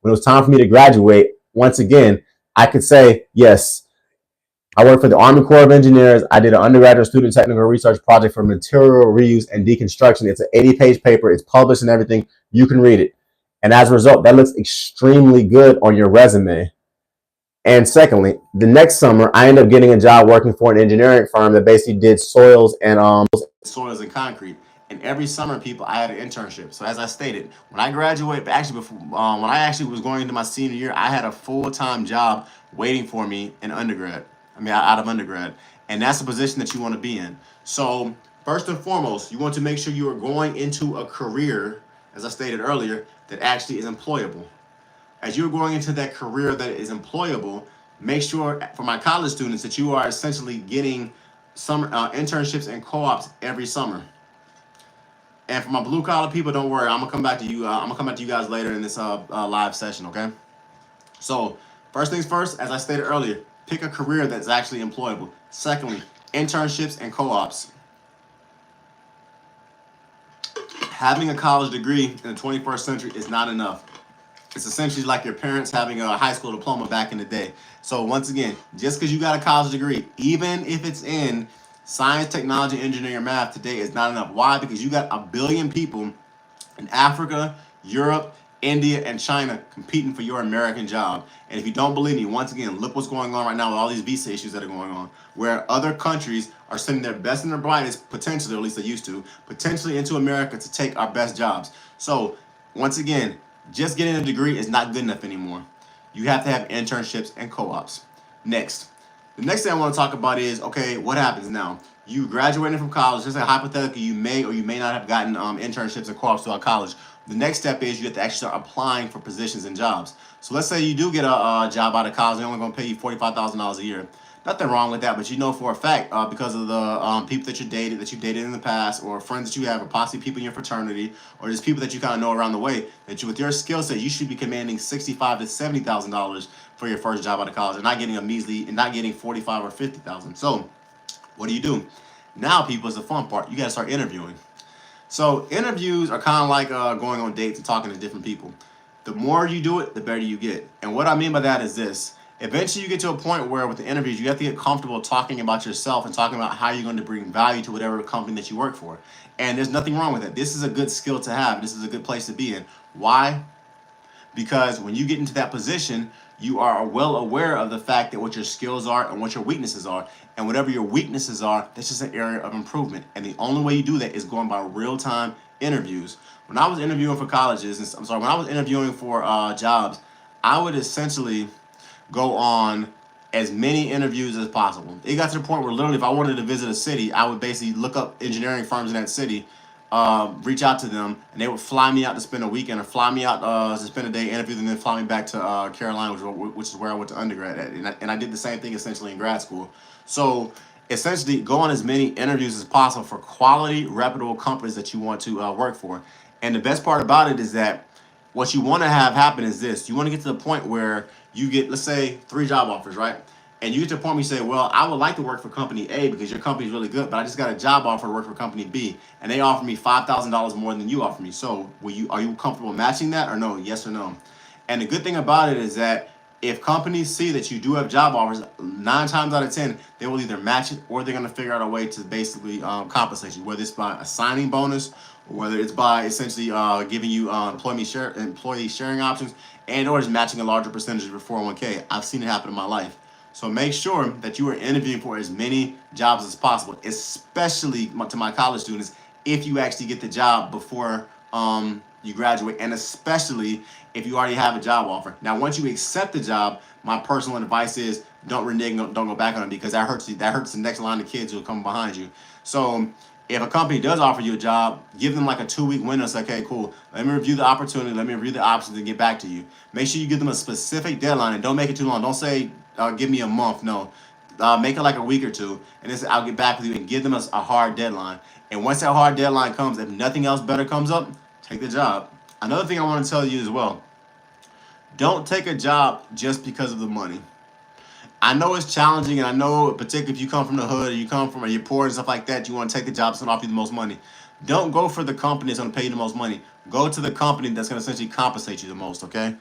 when it was time for me to graduate, once again, I could say, yes, I work for the Army Corps of Engineers. I did an undergraduate student technical research project for material reuse and deconstruction. It's an 80-page paper. It's published and everything. You can read it. And as a result, that looks extremely good on your resume. And secondly, the next summer, I ended up getting a job working for an engineering firm that basically did soils and concrete. And every summer, people, I had an internship. So as I stated, when I graduated, actually before when I actually was going into my senior year, I had a full-time job waiting for me in undergrad. I mean, out of undergrad, and that's the position that you want to be in. So first and foremost, you want to make sure you are going into a career, as I stated earlier, that actually is employable. As you're going into that career that is employable, make sure for my college students that you are essentially getting some internships and co-ops every summer. And for my blue collar people, don't worry, I'm gonna come back to you. I'm gonna come back to you guys later in this live session. Okay. So first things first, as I stated earlier, pick a career that's actually employable. Secondly, internships and co-ops. Having a college degree in the 21st century is not enough. It's essentially like your parents having a high school diploma back in the day. So once again, just because you got a college degree, even if it's in science, technology, engineering, or math today, is not enough. Why? Because you got 1 billion people in Africa, Europe, India, and China competing for your American job. And if you don't believe me, once again, look what's going on right now with all these visa issues that are going on, where other countries are sending their best and their brightest, potentially, or at least they used to, potentially into America to take our best jobs. So once again, just getting a degree is not good enough anymore. You have to have internships and co-ops. Next. The next thing I want to talk about is, okay, what happens now? You graduating from college, just like hypothetically, you may or you may not have gotten internships and co-ops throughout college. The next step is you have to actually start applying for positions and jobs. So let's say you do get a job out of college, they're only going to pay you $45,000 a year. Nothing wrong with that, but you know for a fact, because of the people that you dated in the past, or friends that you have, or possibly people in your fraternity, or just people that you kind of know around the way, that you, with your skill set, you should be commanding $65,000 to $70,000 for your first job out of college, and not getting a measly, and not getting $45,000 or $50,000. So, what do? Now, people, is the fun part. You got to start interviewing. So interviews are kind of like going on dates and talking to different people. The more you do it, the better you get. And what I mean by that is this. Eventually you get to a point where with the interviews, you have to get comfortable talking about yourself and talking about how you're going to bring value to whatever company that you work for. And there's nothing wrong with it. This is a good skill to have. This is a good place to be in. Why? Because when you get into that position, you are well aware of the fact that what your skills are and what your weaknesses are. And whatever your weaknesses are, that's just an area of improvement. And the only way you do that is going by real-time interviews. When I was interviewing for colleges, when I was interviewing for jobs, I would essentially go on as many interviews as possible. It got to the point where literally if I wanted to visit a city, I would basically look up engineering firms in that city, reach out to them, and they would fly me out to spend a weekend, or fly me out to spend a day, interview them, and then fly me back to Carolina, which is where I went to undergrad at. And I did the same thing essentially in grad school. So essentially go on as many interviews as possible for quality, reputable companies that you want to work for. And the best part about it is that what you want to have happen is this. You want to get to the point where you get, let's say, 3 job offers, right? And you get to the point where you say, well, I would like to work for company A because your company is really good, but I just got a job offer to work for company B, and they offer me $5,000 more than you offer me. So are you comfortable matching that or no? Yes or no? And the good thing about it is that if companies see that you do have job offers, 9 times out of 10, they will either match it or they're going to figure out a way to basically compensate you, whether it's by a signing bonus or whether it's by essentially giving you employee sharing options, and or just matching a larger percentage of your 401k. I've seen it happen in my life. So make sure that you are interviewing for as many jobs as possible, especially to my college students, if you actually get the job before you graduate, and especially if you already have a job offer. Now, once you accept the job, my personal advice is don't renege, don't go back on it, because that hurts you. That hurts the next line of kids who will come behind you. So if a company does offer you a job, give them like a 2-week window. Say, okay, cool. Let me review the opportunity. Let me review the options and get back to you. Make sure you give them a specific deadline and don't make it too long. Don't say, give me a month. No. Make it like a week or two, and then say, I'll get back with you, and give them a hard deadline. And once that hard deadline comes, if nothing else better comes up, take the job. Another thing I want to tell you as well, don't take a job just because of the money. I know it's challenging, and I know particularly if you come from the hood, or you're poor and stuff like that, you want to take the job that's going to offer you the most money. Don't go for the company that's going to pay you the most money. Go to the company that's going to essentially compensate you the most, okay?